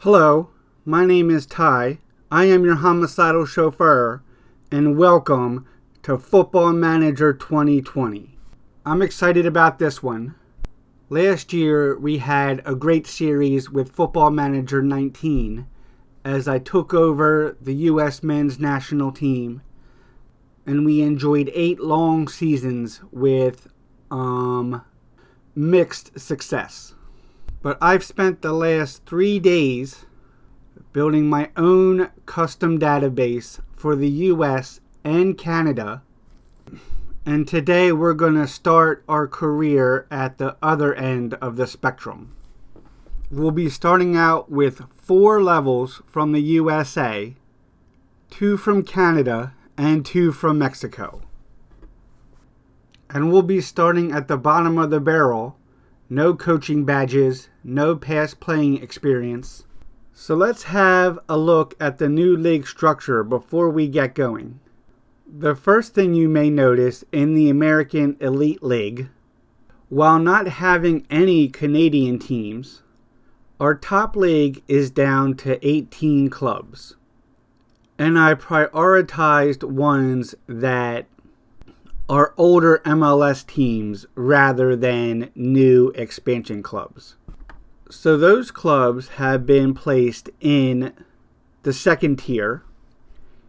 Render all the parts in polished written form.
Hello, my name is Ty. I am your homicidal chauffeur, and welcome to Football Manager 2020. I'm excited about this one. Last year, we had a great series with Football Manager 19 as I took over the U.S. men's national team, and we enjoyed 8 long seasons with mixed success. But I've spent the last 3 days building my own custom database for the US and Canada. And today we're going to start our career at the other end of the spectrum. We'll be starting out with 4 levels from the USA, 2 from Canada, and 2 from Mexico. And we'll be starting at the bottom of the barrel. No coaching badges, no past playing experience. So let's have a look at the new league structure before we get going. The first thing you may notice in the American Elite League, while not having any Canadian teams, our top league is down to 18 clubs. And I prioritized ones that are older MLS teams rather than new expansion clubs. So those clubs have been placed in the second tier.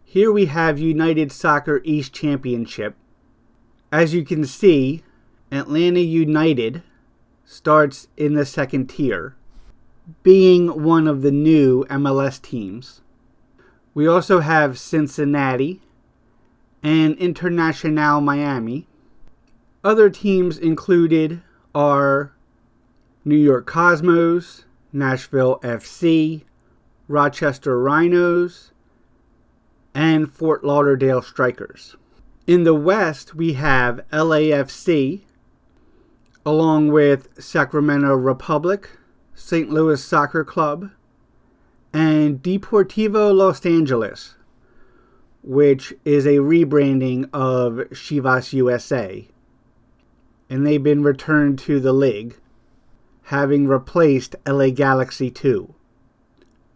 Here we have United Soccer East Championship. As you can see, Atlanta United starts in the second tier, being one of the new MLS teams. We also have Cincinnati and Internacional Miami. Other teams included are New York Cosmos, Nashville FC, Rochester Rhinos, and Fort Lauderdale Strikers. In the West, we have LAFC, along with Sacramento Republic, St. Louis Soccer Club, and Deportivo Los Angeles, which is a rebranding of Chivas USA. And they've been returned to the league, having replaced LA Galaxy 2.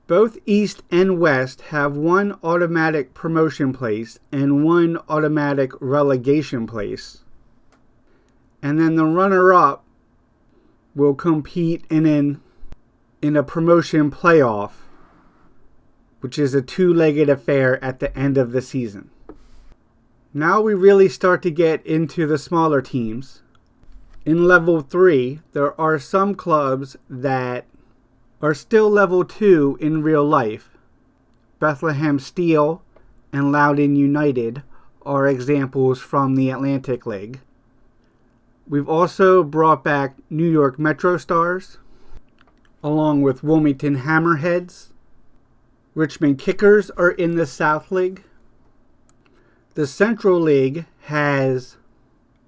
Both East and West have one automatic promotion place and one automatic relegation place. And then the runner-up will compete in a promotion playoff, which is a 2-legged affair at the end of the season. Now we really start to get into the smaller teams. In Level 3, there are some clubs that are still Level 2 in real life. Bethlehem Steel and Loudoun United are examples from the Atlantic League. We've also brought back New York Metro Stars, along with Wilmington Hammerheads. Richmond Kickers are in the South League. The Central League has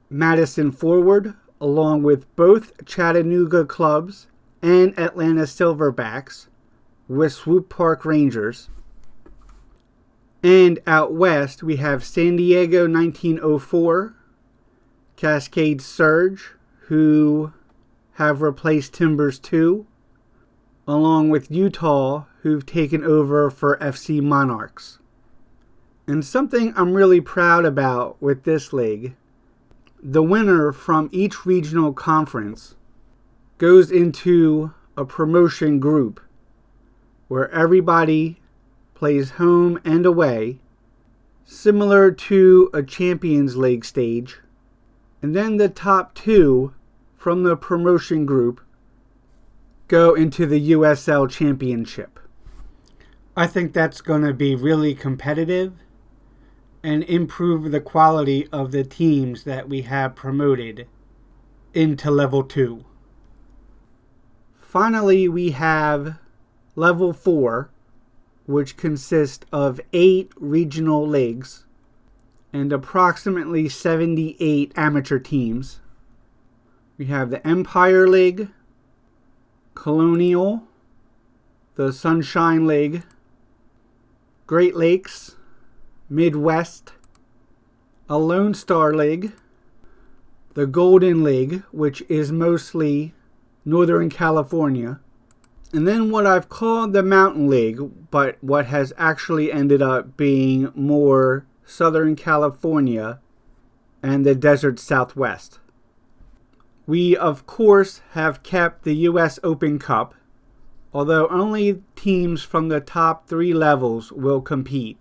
Madison Forward, along with both Chattanooga clubs and Atlanta Silverbacks, with Swoop Park Rangers. And out west, we have San Diego 1904, Cascade Surge, who have replaced Timbers 2, along with Utah, who've taken over for FC Monarchs. And something I'm really proud about with this league, the winner from each regional conference goes into a promotion group where everybody plays home and away, similar to a Champions League stage. And then the top 2 from the promotion group go into the USL Championship. I think that's going to be really competitive and improve the quality of the teams that we have promoted into Level 2. Finally, we have Level 4, which consists of 8 regional leagues and approximately 78 amateur teams. We have the Empire League, Colonial, the Sunshine League, Great Lakes, Midwest, a Lone Star League, the Golden League, which is mostly Northern California, And then what I've called the Mountain League, but what has actually ended up being more Southern California and the desert Southwest. We, of course, have kept the U.S. Open Cup, although only teams from the top 3 levels will compete.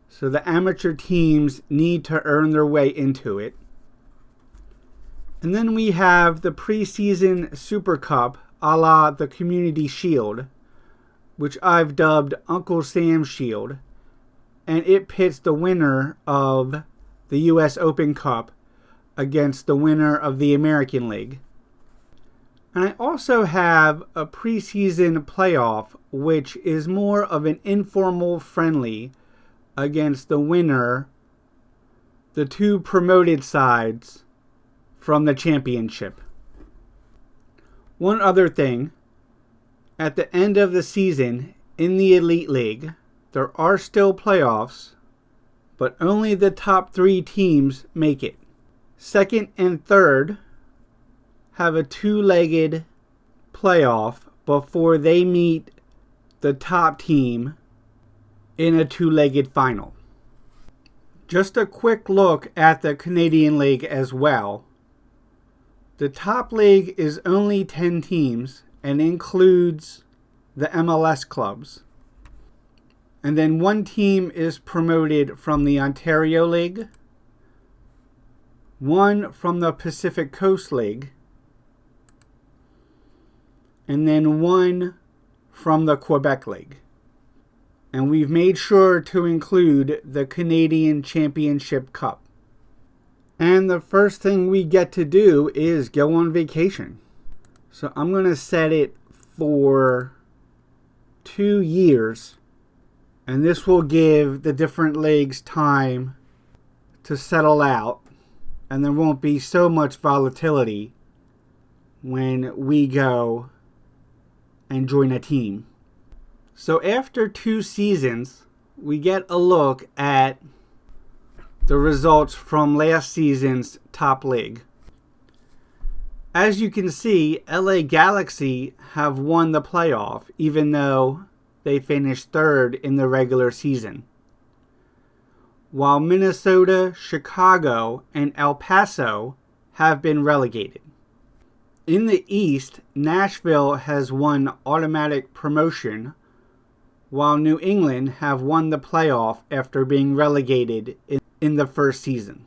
So the amateur teams need to earn their way into it. And then we have the preseason Super Cup, a la the Community Shield, which I've dubbed Uncle Sam's Shield, and it pits the winner of the U.S. Open Cup against the winner of the American League. And I also have a preseason playoff, which is more of an informal friendly against the winner, the 2 promoted sides from the championship. One other thing, at the end of the season in the Elite League, there are still playoffs, but only the top 3 teams make it. Second and third have a 2-legged playoff before they meet the top team in a 2-legged final. Just a quick look at the Canadian League as well. The top league is only 10 teams and includes the MLS clubs. And then 1 team is promoted from the Ontario League, 1 from the Pacific Coast League, and then 1 from the Quebec League. And we've made sure to include the Canadian Championship Cup. And the first thing we get to do is go on vacation. So I'm going to set it for 2 years. And this will give the different leagues time to settle out. And there won't be so much volatility when we go and join a team. So after 2 seasons, we get a look at the results from last season's top league. As you can see, LA Galaxy have won the playoff, even though they finished 3rd in the regular season, while Minnesota, Chicago, and El Paso have been relegated. In the East, Nashville has won automatic promotion, while New England have won the playoff after being relegated in the first season.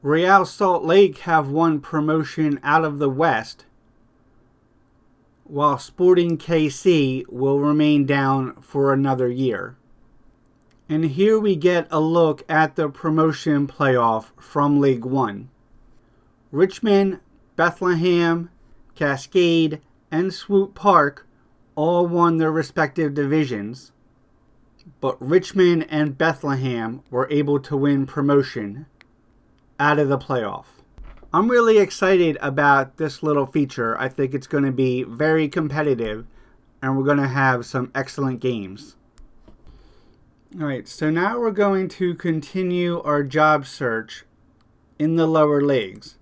Real Salt Lake have won promotion out of the West, while Sporting KC will remain down for another year. And here we get a look at the promotion playoff from League One. Richmond, Bethlehem, Cascade, and Swope Park all won their respective divisions, but Richmond and Bethlehem were able to win promotion out of the playoff. I'm really excited about this little feature. I think it's going to be very competitive, and we're going to have some excellent games. Alright, so now we're going to continue our job search in the lower leagues.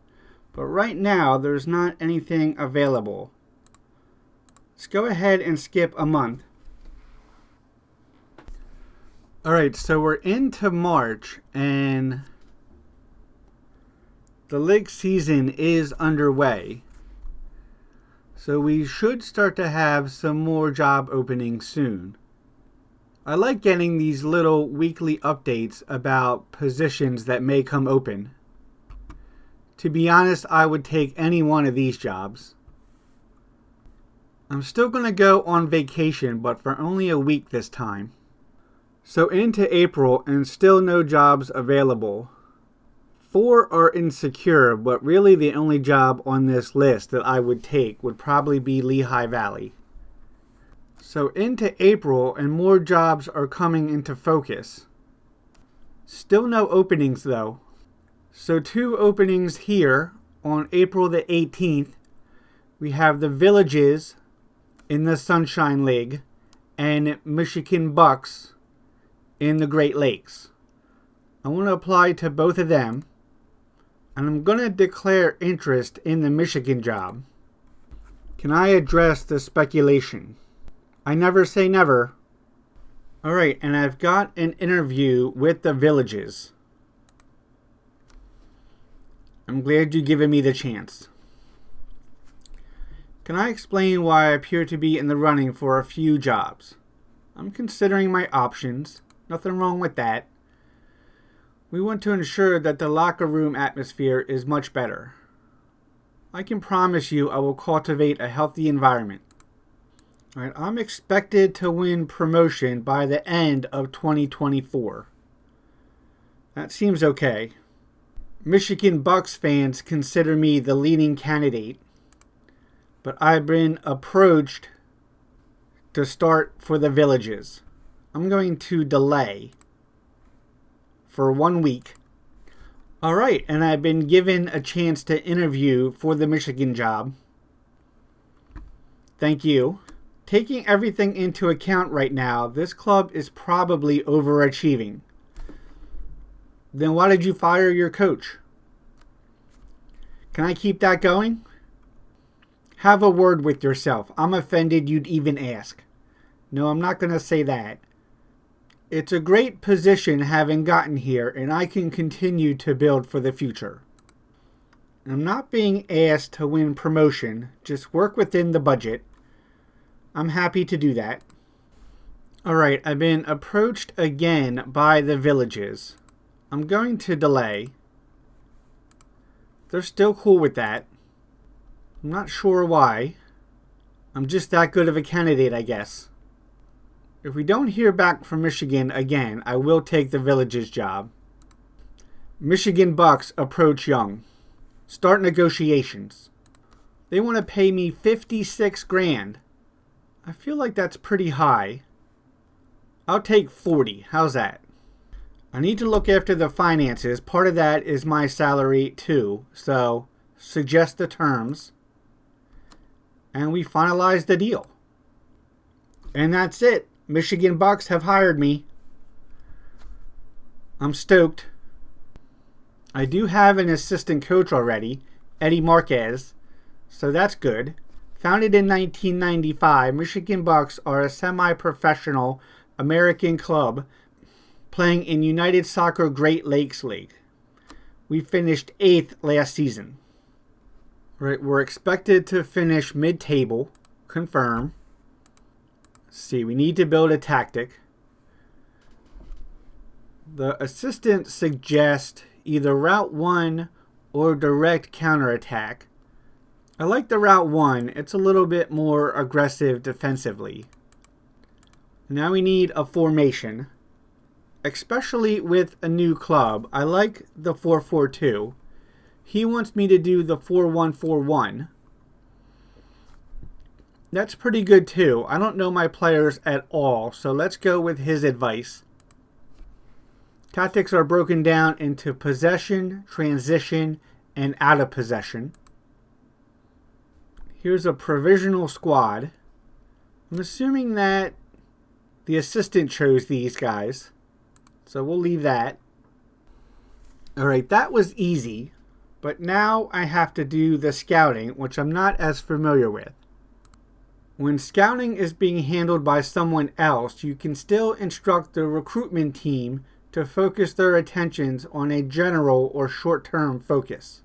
But right now, there's not anything available. Let's go ahead and skip a month. Alright, so we're into March, and the league season is underway. So we should start to have some more job openings soon. I like getting these little weekly updates about positions that may come open. To be honest, I would take any one of these jobs. I'm still going to go on vacation, but for only a week this time. So into April, and still no jobs available. 4 are insecure, but really the only job on this list that I would take would probably be Lehigh Valley. So into April, and more jobs are coming into focus. Still no openings though. So 2 openings here on April the 18th. We have the Villages in the Sunshine League and Michigan Bucks in the Great Lakes. I want to apply to both of them, and I'm going to declare interest in the Michigan job. Can I address the speculation? I never say never. Alright, and I've got an interview with the Villages. I'm glad you've given me the chance. Can I explain why I appear to be in the running for a few jobs? I'm considering my options. Nothing wrong with that. We want to ensure that the locker room atmosphere is much better. I can promise you I will cultivate a healthy environment. All right, I'm expected to win promotion by the end of 2024. That seems okay. Michigan Bucks fans consider me the leading candidate, but I've been approached to start for the Villages. I'm going to delay for 1 week. All right, and I've been given a chance to interview for the Michigan job. Thank you. Taking everything into account right now, this club is probably overachieving. Then why did you fire your coach? Can I keep that going? Have a word with yourself. I'm offended you'd even ask. No, I'm not going to say that. It's a great position having gotten here, and I can continue to build for the future. I'm not being asked to win promotion, just work within the budget. I'm happy to do that. Alright, I've been approached again by the Villages. I'm going to delay. They're still cool with that. I'm not sure why. I'm just that good of a candidate, I guess. If we don't hear back from Michigan again, I will take the Villages job. Michigan Bucks approach Young. Start negotiations. They want to pay me $56,000. I feel like that's pretty high. I'll take 40. How's that? I need to look after the finances. Part of that is my salary too. So, suggest the terms. And we finalize the deal. And that's it. Michigan Bucks have hired me. I'm stoked. I do have an assistant coach already, Eddie Marquez. So that's good. Founded in 1995, Michigan Bucks are a semi-professional American club playing in United Soccer Great Lakes League. We finished 8th last season. Right, we're expected to finish mid-table. Confirm. Let's see, we need to build a tactic. The assistant suggests either Route 1 or direct counterattack. I like the Route 1. It's a little bit more aggressive defensively. Now we need a formation. Especially with a new club. I like the 4-4-2. He wants me to do the 4-1-4-1. That's pretty good too. I don't know my players at all, so let's go with his advice. Tactics are broken down into possession, transition, and out of possession. Here's a provisional squad. I'm assuming that the assistant chose these guys. So we'll leave that. Alright, that was easy. But now I have to do the scouting, which I'm not as familiar with. When scouting is being handled by someone else, you can still instruct the recruitment team to focus their attentions on a general or short-term focus.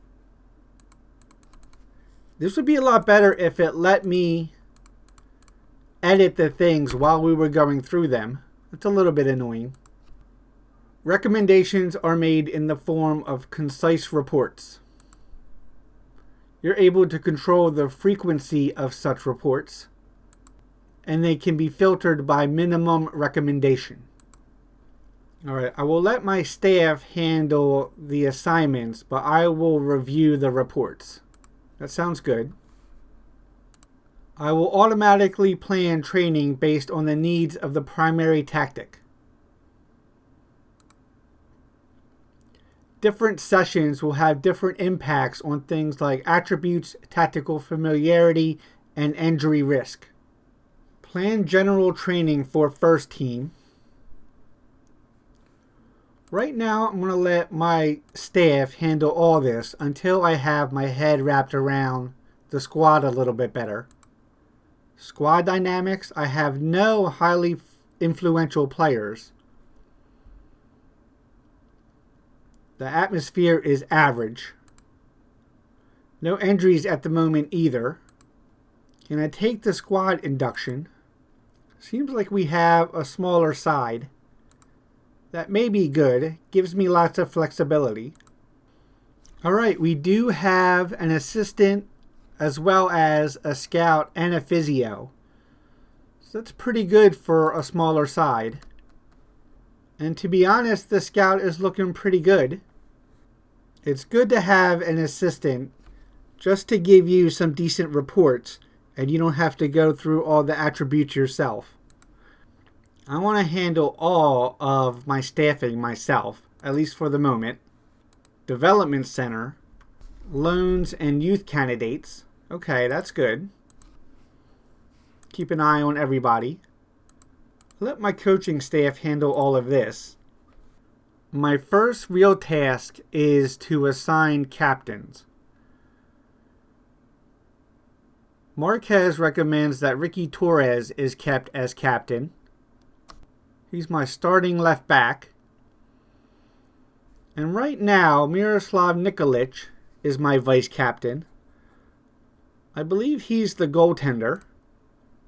This would be a lot better if it let me edit the things while we were going through them. It's a little bit annoying. Recommendations are made in the form of concise reports. You're able to control the frequency of such reports, and they can be filtered by minimum recommendation. Alright, I will let my staff handle the assignments, but I will review the reports. That sounds good. I will automatically plan training based on the needs of the primary tactic. Different sessions will have different impacts on things like attributes, tactical familiarity, and injury risk. Plan general training for first team. Right now, I'm going to let my staff handle all this until I have my head wrapped around the squad a little bit better. Squad dynamics, I have no highly influential players. The atmosphere is average. No injuries at the moment either. Can I take the squad induction? Seems like we have a smaller side. That may be good. Gives me lots of flexibility. Alright, we do have an assistant as well as a scout and a physio. So that's pretty good for a smaller side. And to be honest, the scout is looking pretty good. It's good to have an assistant just to give you some decent reports and you don't have to go through all the attributes yourself. I want to handle all of my staffing myself, at least for the moment. Development Center, loans and youth candidates. Okay, that's good. Keep an eye on everybody. Let my coaching staff handle all of this. My first real task is to assign captains. Marquez recommends that Ricky Torres is kept as captain. He's my starting left back. And right now, Miroslav Nikolic is my vice captain. I believe he's the goaltender.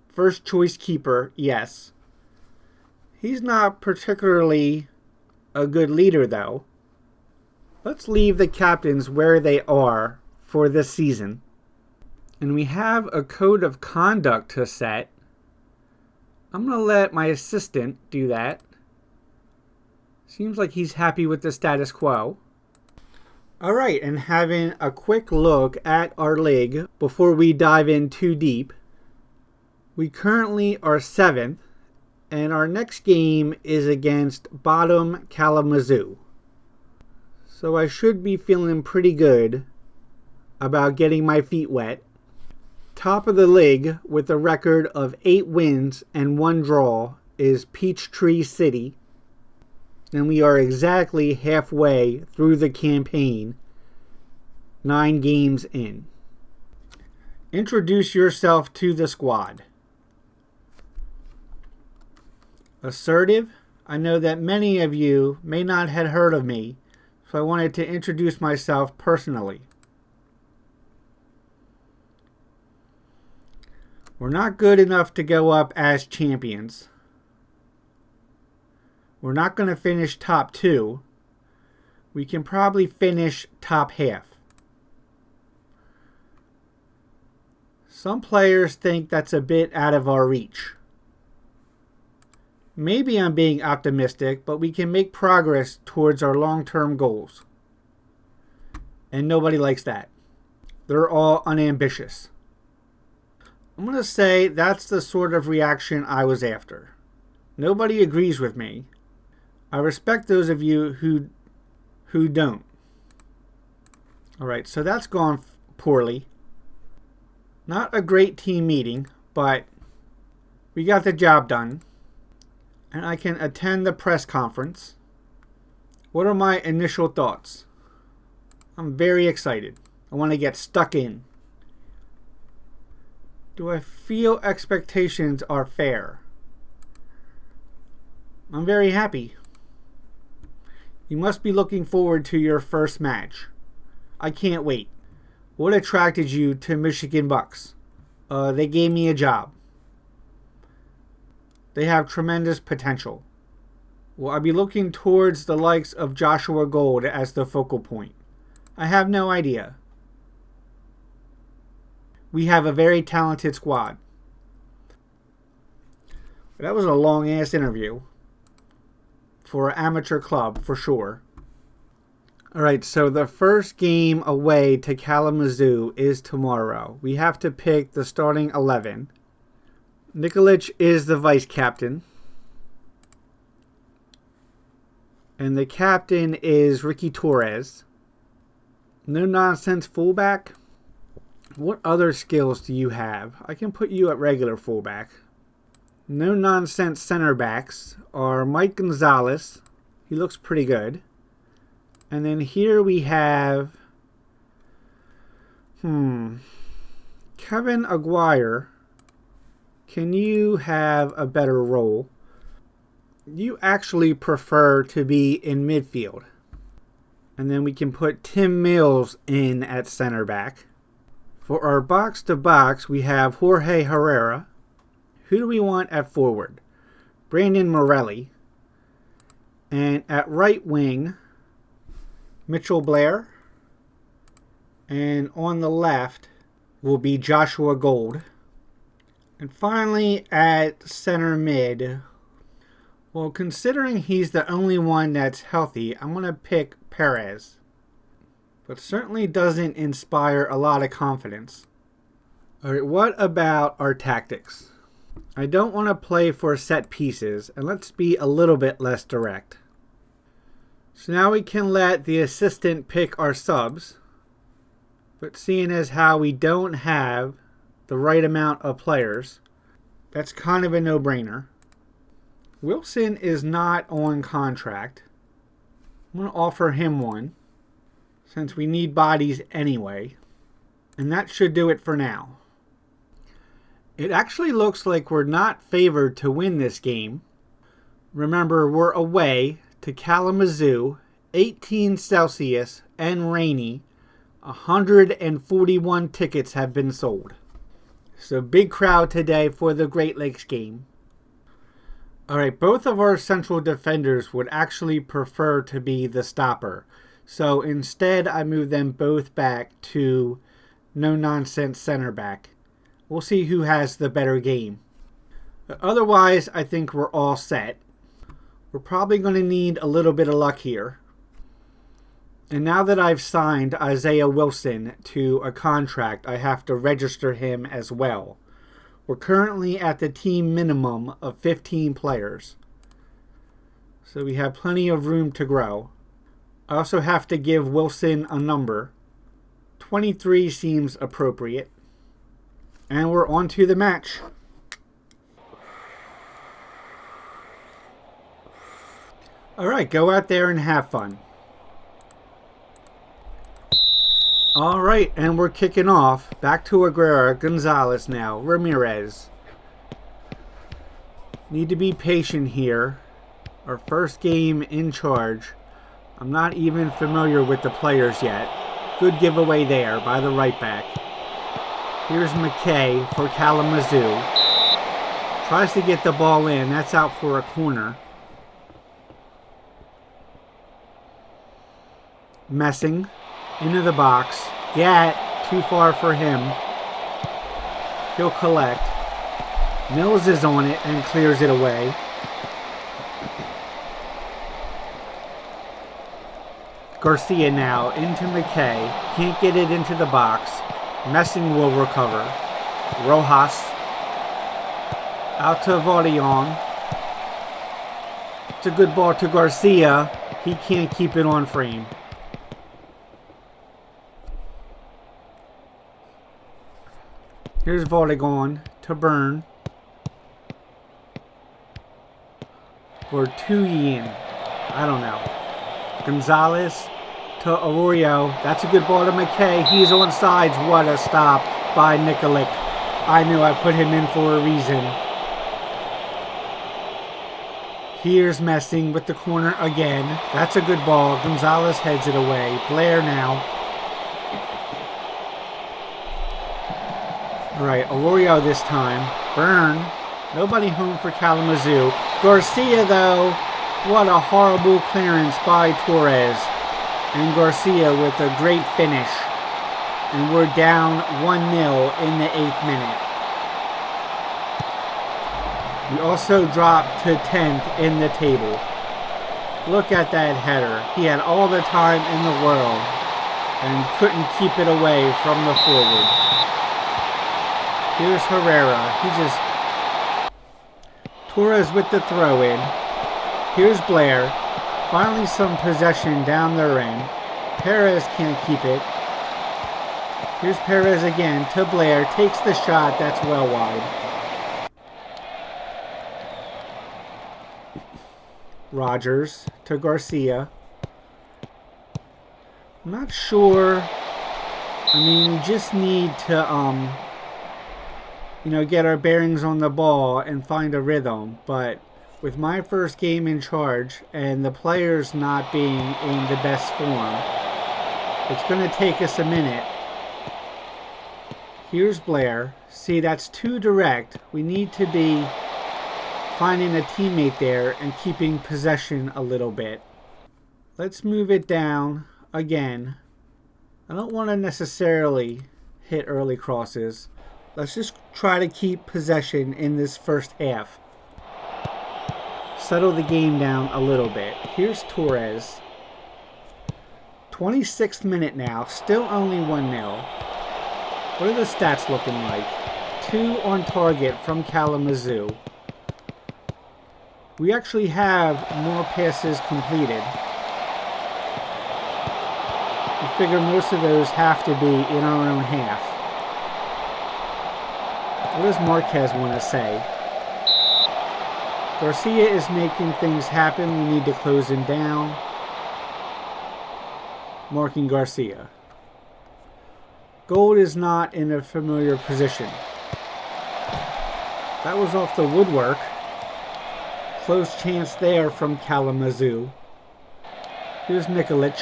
First choice keeper, yes. He's not particularly a good leader, though. Let's leave the captains where they are for this season. And we have a code of conduct to set. I'm going to let my assistant do that. Seems like he's happy with the status quo. Alright, and having a quick look at our league before we dive in too deep. We currently are 7th, and our next game is against bottom Kalamazoo. So I should be feeling pretty good about getting my feet wet. Top of the league with a record of 8 wins and 1 draw is Peachtree City. And we are exactly halfway through the campaign, 9 games in. Introduce yourself to the squad. Assertive. I know that many of you may not have heard of me, so I wanted to introduce myself personally. We're not good enough to go up as champions. We're not going to finish top 2. We can probably finish top half. Some players think that's a bit out of our reach. Maybe I'm being optimistic, but we can make progress towards our long-term goals. And nobody likes that. They're all unambitious. I'm going to say that's the sort of reaction I was after. Nobody agrees with me. I respect those of you who don't. Alright, so that's gone poorly. Not a great team meeting, but we got the job done. And I can attend the press conference. What are my initial thoughts? I'm very excited. I want to get stuck in. Do I feel expectations are fair? I'm very happy. You must be looking forward to your first match. I can't wait. What attracted you to Michigan Bucks? They gave me a job. They have tremendous potential. Will I be looking towards the likes of Joshua Gold as the focal point? I have no idea. We have a very talented squad. That was a long-ass interview. For an amateur club, for sure. Alright, so the first game away to Kalamazoo is tomorrow. We have to pick the starting 11. Nikolic is the vice captain. And the captain is Ricky Torres. No nonsense fullback. What other skills do you have? I can put you at regular fullback. No nonsense center backs are Mike Gonzalez. He looks pretty good. And then here we have Kevin Aguirre can you have a better role? You actually prefer to be in midfield. And then we can put Tim Mills in at center back. For our box-to-box, we have Jorge Herrera. Who do we want at forward? Brandon Morelli. And at right wing, Mitchell Blair. And on the left will be Joshua Gold. And finally, at center mid, well, considering he's the only one that's healthy, I'm going to pick Perez. But certainly doesn't inspire a lot of confidence. Alright, what about our tactics? I don't want to play for set pieces, and let's be a little bit less direct. So now we can let the assistant pick our subs. But seeing as how we don't have the right amount of players, that's kind of a no-brainer. Wilson is not on contract. I'm going to offer him one, since we need bodies anyway. And that should do it for now. It actually looks like we're not favored to win this game. Remember, we're away to Kalamazoo, 18 Celsius and rainy. 141 tickets have been sold. So big crowd today for the Great Lakes game. Alright, both of our central defenders would actually prefer to be the stopper. So instead I move them both back to no-nonsense center back. We'll see who has the better game. But otherwise, I think we're all set. We're probably going to need a little bit of luck here. And now that I've signed Isaiah Wilson to a contract, I have to register him as well. We're currently at the team minimum of 15 players. So we have plenty of room to grow. I also have to give Wilson a number. 23 seems appropriate. And we're on to the match. Alright, go out there and have fun. Alright, and we're kicking off. Back to Aguera, Gonzalez now, Ramirez. Need to be patient here. Our first game in charge. I'm not even familiar with the players yet. Good giveaway there by the right back. Here's McKay for Kalamazoo. Tries to get the ball in. That's out for a corner. Messing into the box. Gat, too far for him. He'll collect. Mills is on it and clears it away. Garcia now into McKay. Can't get it into the box. Messing will recover. Rojas. Out to Vaudion. It's a good ball to Garcia. He can't keep it on frame. Here's Vaudion to Byrne. Or Tuyin. I don't know. Gonzalez to Arroyo. That's a good ball to McKay. He's on sides. What a stop by Nikolic. I knew I put him in for a reason. Here's Messing with the corner again. That's a good ball. Gonzalez heads it away. Blair now. Alright, Arroyo this time. Byrne. Nobody home for Kalamazoo. Garcia, though. What a horrible clearance by Torres. And Garcia with a great finish. And we're down 1-0 in the 8th minute. We also dropped to 10th in the table. Look at that header. He had all the time in the world and couldn't keep it away from the forward. Here's Herrera. He just... Torres with the throw-in. Here's Blair. Finally some possession down their end. Perez can't keep it. Here's Perez again to Blair. Takes the shot. That's well wide. Rogers to Garcia. I'm not sure. I mean, we just need to get our bearings on the ball and find a rhythm. But with my first game in charge and the players not being in the best form, it's going to take us a minute. Here's Blair. See, that's too direct. We need to be finding a teammate there and keeping possession a little bit. Let's move it down again. I don't want to necessarily hit early crosses. Let's just try to keep possession in this first half. Settle the game down a little bit. Here's Torres. 26th minute now. Still only 1-0. What are the stats looking like? 2 on target from Kalamazoo. We actually have more passes completed. We figure most of those have to be in our own half. What does Marquez want to say? Garcia is making things happen. We need to close him down. Marking Garcia. Gold is not in a familiar position. That was off the woodwork. Close chance there from Kalamazoo. Here's Nikolic.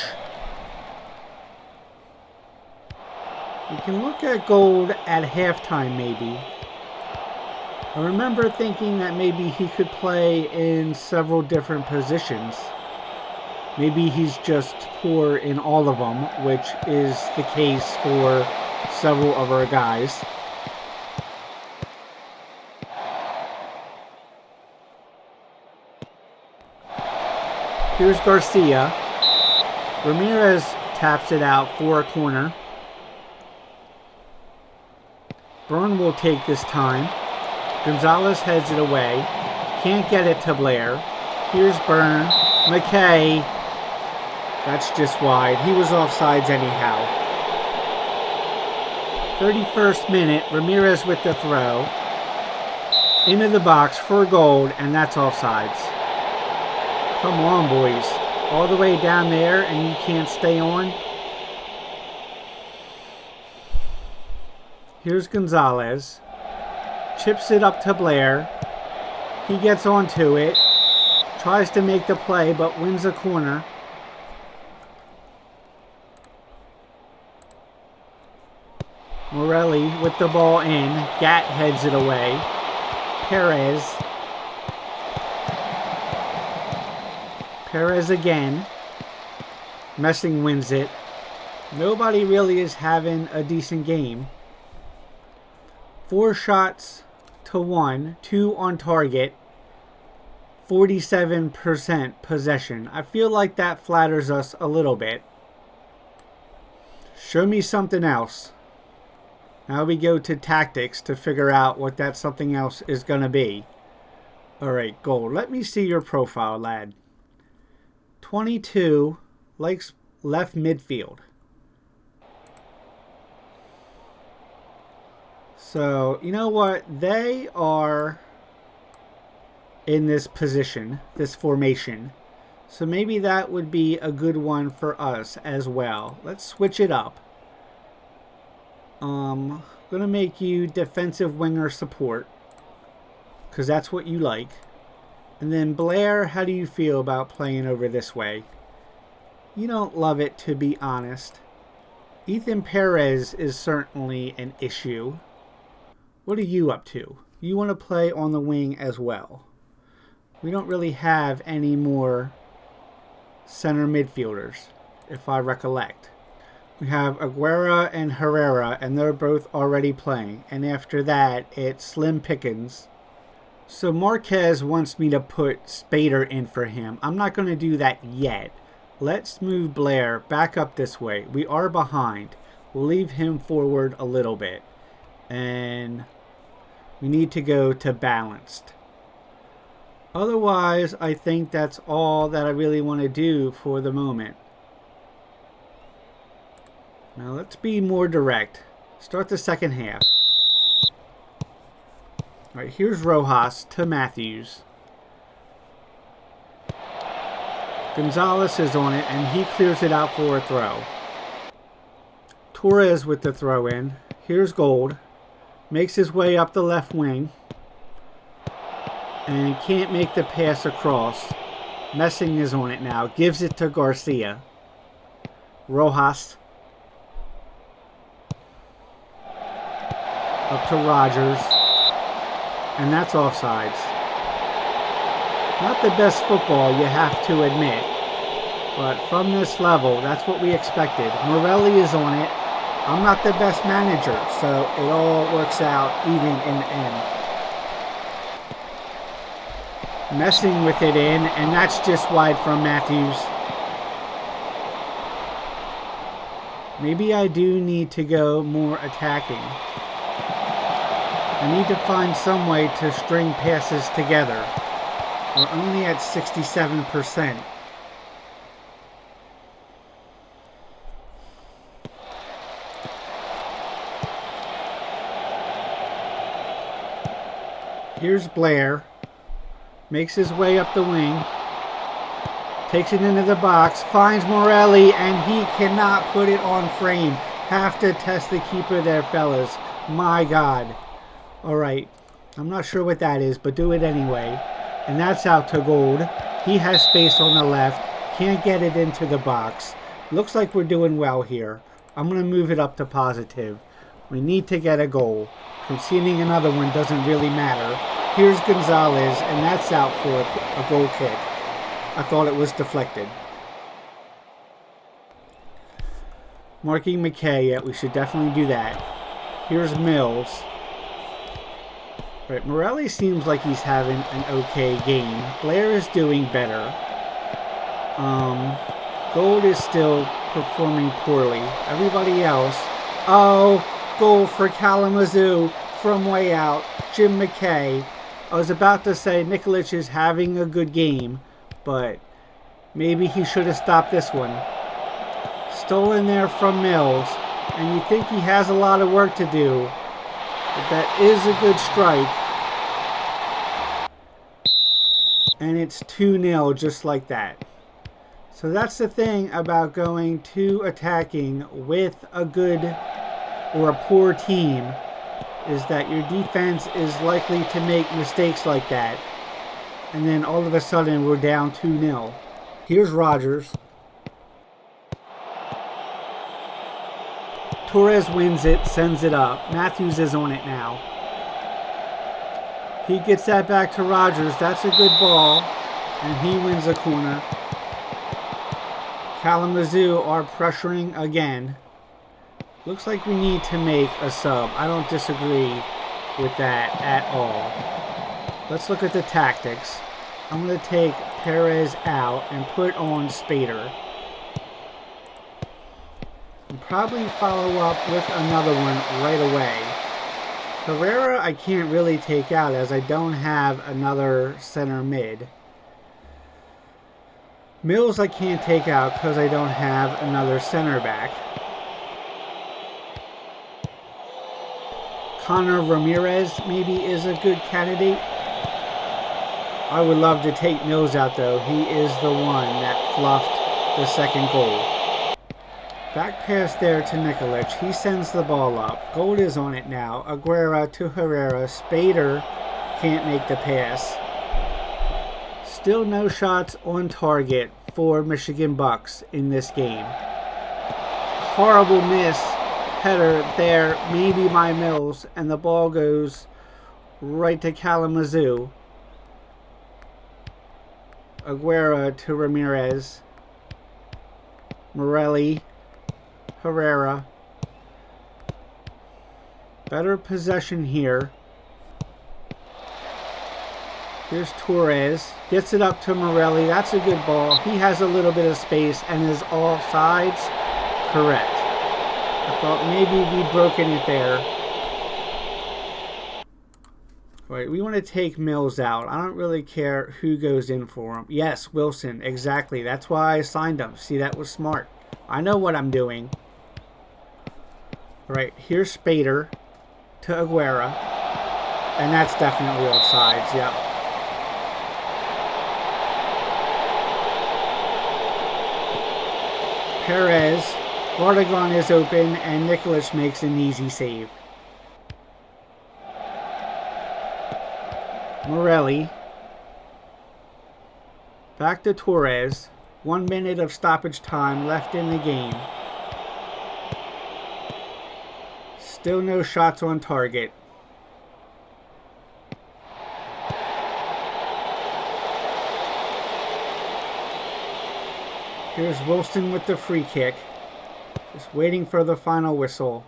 We can look at Gold at halftime maybe. I remember thinking that maybe he could play in several different positions. Maybe he's just poor in all of them, which is the case for several of our guys. Here's Garcia. Ramirez taps it out for a corner. Byrne will take this time. Gonzalez heads it away. Can't get it to Blair. Here's Byrne. McKay. That's just wide. He was offsides anyhow. 31st minute. Ramirez with the throw. Into the box for Gold, and that's offsides. Come on, boys. All the way down there, and you can't stay on. Here's Gonzalez. Chips it up to Blair. He gets onto it. Tries to make the play, but wins a corner. Morelli with the ball in. Gat heads it away. Perez. Perez again. Messing wins it. Nobody really is having a decent game. 4 shots to 1, 2 on target, 47% possession. I feel like that flatters us a little bit. Show me something else. Now we go to tactics to figure out what that something else is going to be. Alright, Gold. Let me see your profile, lad. 22, likes left midfield. So, you know what? They are in this position, this formation. So maybe that would be a good one for us as well. Let's switch it up. I'm going to make you defensive winger support, because that's what you like. And then Blair, how do you feel about playing over this way? You don't love it, to be honest. Ethan Perez is certainly an issue. What are you up to? You want to play on the wing as well. We don't really have any more center midfielders, if I recollect. We have Aguera and Herrera, and they're both already playing. And after that, it's slim pickings. So Marquez wants me to put Spader in for him. I'm not going to do that yet. Let's move Blair back up this way. We are behind. We'll leave him forward a little bit. And we need to go to balanced. Otherwise, I think that's all that I really want to do for the moment. Now let's be more direct. Start the second half. Alright, here's Rojas to Matthews. Gonzalez is on it, and he clears it out for a throw. Torres with the throw in. Here's Gold. Makes his way up the left wing. And can't make the pass across. Messing is on it now. Gives it to Garcia. Rojas. Up to Rogers. And that's offsides. Not the best football, you have to admit. But from this level, that's what we expected. Morelli is on it. I'm not the best manager, so it all works out even in the end. Messing with it in, and that's just wide from Matthews. Maybe I do need to go more attacking. I need to find some way to string passes together. We're only at 67%. Here's Blair. Makes his way up the wing. Takes it into the box. Finds Morelli, and he cannot put it on frame. Have to test the keeper there, fellas. My God. Alright. I'm not sure what that is, but do it anyway. And that's out to Gold. He has space on the left. Can't get it into the box. Looks like we're doing well here. I'm going to move it up to positive. We need to get a goal. Conceding another one doesn't really matter. Here's Gonzalez, and that's out for a goal kick. I thought it was deflected. Marking McKay, yeah, we should definitely do that. Here's Mills. Right, Morelli seems like he's having an okay game. Blair is doing better. Gold is still performing poorly. Everybody else. Oh, goal for Kalamazoo from way out. Jim McKay. I was about to say Nikolic is having a good game, but maybe he should have stopped this one. Stolen there from Mills, and you think he has a lot of work to do, but that is a good strike. And it's 2-0 just like that. So that's the thing about going to attacking with a good or a poor team, is that your defense is likely to make mistakes like that. And then all of a sudden we're down 2-0. Here's Rogers. Torres wins it, sends it up. Matthews is on it now. He gets that back to Rogers. That's a good ball. And he wins a corner. Kalamazoo are pressuring again. Looks like we need to make a sub. I don't disagree with that at all. Let's look at the tactics. I'm going to take Perez out and put on Spader. And probably follow up with another one right away. Herrera I can't really take out as I don't have another center mid. Mills I can't take out because I don't have another center back. Connor Ramirez maybe is a good candidate. I would love to take Mills out though. He is the one that fluffed the second goal. Back pass there to Nikolic. He sends the ball up. Gold is on it now. Aguera to Herrera. Spader can't make the pass. Still no shots on target for Michigan Bucks in this game. Horrible miss. Header there, maybe by Mills, and the ball goes right to Kalamazoo. Aguera to Ramirez. Morelli. Herrera. Better possession here. Here's Torres. Gets it up to Morelli. That's a good ball. He has a little bit of space and is offsides. Correct. I thought maybe we'd broken it there. Right, we want to take Mills out. I don't really care who goes in for him. Yes, Wilson. Exactly. That's why I signed him. See, that was smart. I know what I'm doing. Right, here's Spader to Aguera. And that's definitely offsides, yep. Perez, Vardagon is open, and Nikolic makes an easy save. Morelli. Back to Torres. 1 minute of stoppage time left in the game. Still no shots on target. Here's Wilson with the free kick. Just waiting for the final whistle.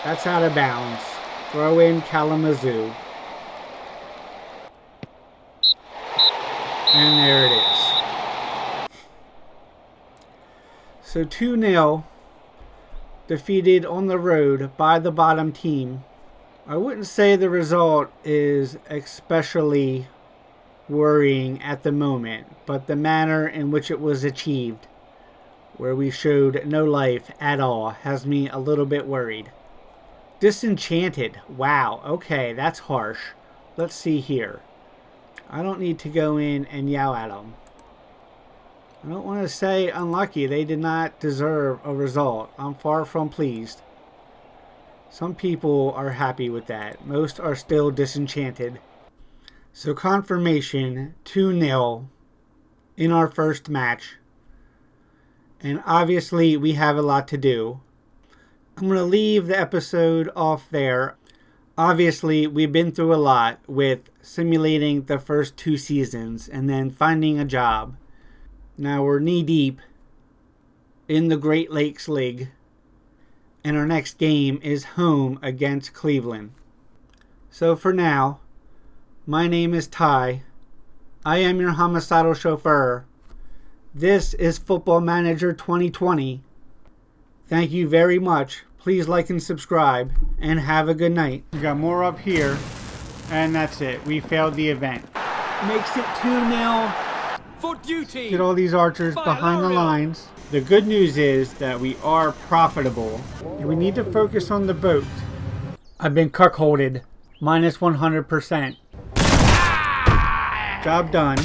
That's out of bounds. Throw in Kalamazoo. And there it is. So 2-0. Defeated on the road by the bottom team. I wouldn't say the result is especially worrying at the moment, but the manner in which it was achieved, where we showed no life at all, has me a little bit worried. Disenchanted. Wow, okay, that's harsh. Let's see here. I don't need to go in and yell at them. I don't want to say unlucky. They did not deserve a result. I'm far from pleased. Some people are happy with that. Most are still disenchanted. So confirmation, 2-0 in our first match. And obviously we have a lot to do. I'm going to leave the episode off there. Obviously we've been through a lot with simulating the first 2 seasons and then finding a job. Now we're knee deep in the Great Lakes League. And our next game is home against Cleveland. So for now, my name is Ty. I am your homicidal chauffeur. This is Football Manager 2020. Thank you very much. Please like and subscribe, and have a good night. We got more up here, and that's it. We failed the event. Makes it 2-0. For duty. Get all these archers behind the lines. The good news is that we are profitable, and we need to focus on the boat. I've been cuckolded. -100%. Job done.